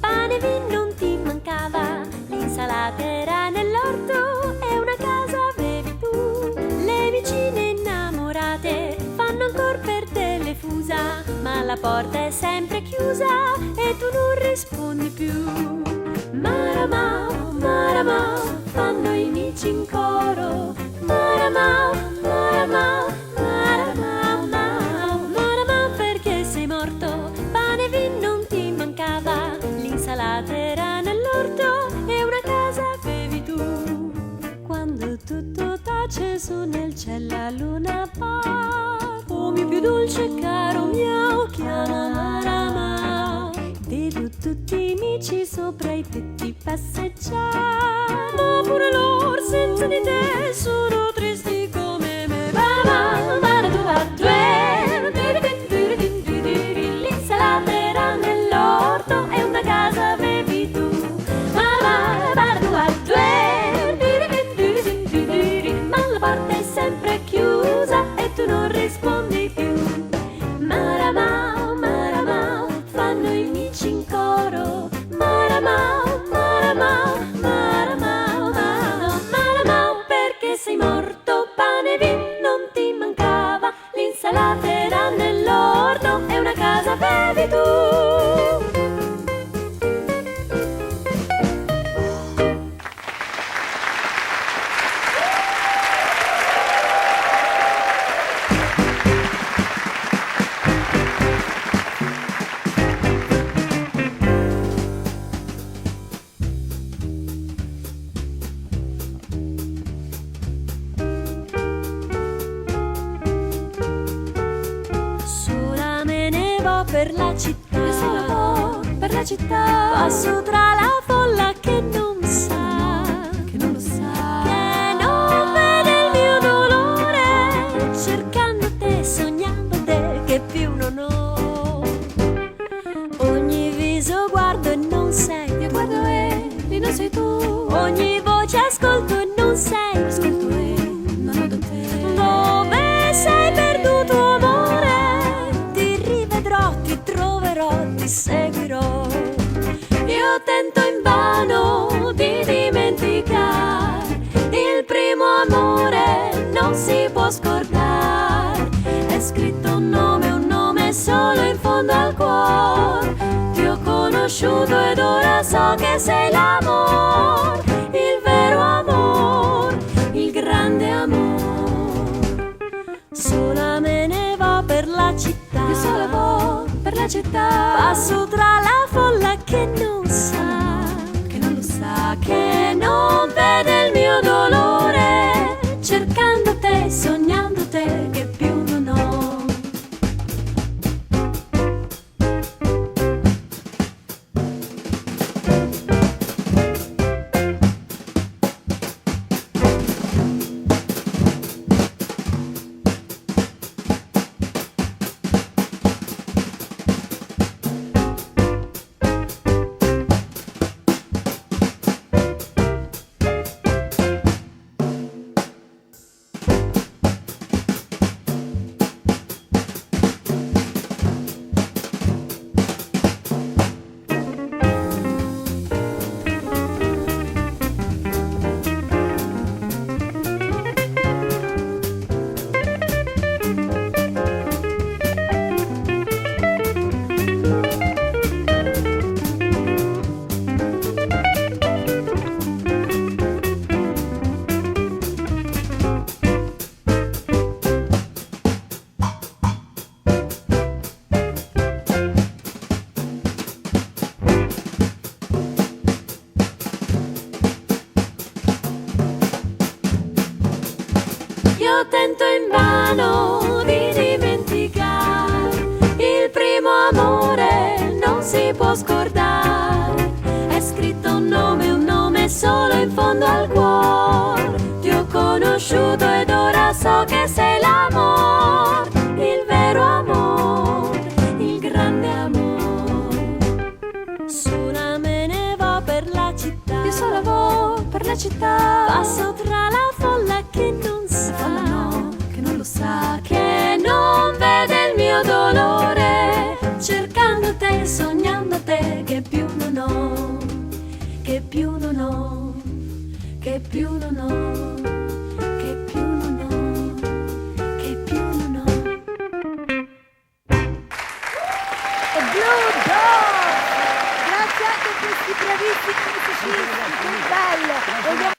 Pane e vino non ti mancava, l'insalata era nell'orto e una casa avevi tu. Le vicine innamorate fanno ancora per te le fusa, ma la porta è sempre chiusa e tu non rispondi più. Maramao, maramao, fanno i amici in coro. Maramao, maramao, maramao, maramao, perché sei morto? Pane e vino non ti mancava, l'insalata era nell'orto e una casa avevi tu. Quando tutto tace su nel cielo la luna appare, oh mio più dolce caro miau, chiama Maramao. Vedo tutti i amici sopra i tetti passeggiare, ma pure loro senza di te sono tristi come me. Mamma, mara tu a due, l'insalata era nell'orto e una casa avevi tu. Mamma, mara tu a due, ma la porta è sempre chiusa e tu non rispondi più. Maramao, maramao, fanno i amici in coro. Maramao, maramao, maramao, maramao, perché sei morto? Pane e vino non ti mancava, l'insalata era nell'orto e una casa avevi tu. Per la città, per la città, passo tra la folla che non sa, che non lo sa, che non vede il mio dolore, cercando te, sognando te, che più non ho. Ogni viso guardo e non sei, io guardo e lì non sei tu. Ogni voce ascolto e non sei, ascolto e non vedo te. Dove sei perduto amore? Ti troverò, ti seguirò. Io tento invano di dimenticare, il primo amore non si può scordare. È scritto un nome solo in fondo al cuore. Ti ho conosciuto ed ora so che sei l'amor, il vero amor, il grande amor. Sola me ne va per la città, io sola vo per la città, passo tra la folla che non sa, che non lo sa, che non vede il mio dolore, cercando te, sognando te, che più non ho. io tento invano di dimenticare. Il primo amore non si può scordare. È scritto un nome solo in fondo al cuore. Ti ho conosciuto ed ora so che sei l'amore, il vero amore, il grande amore. Sola me ne vo per la città. Io sola vo per la città. Passo tra la folla che non sa, che non lo sa, che non vede il mio dolore, cercando te, sognando te, che più non ho, che più non ho, che più non ho.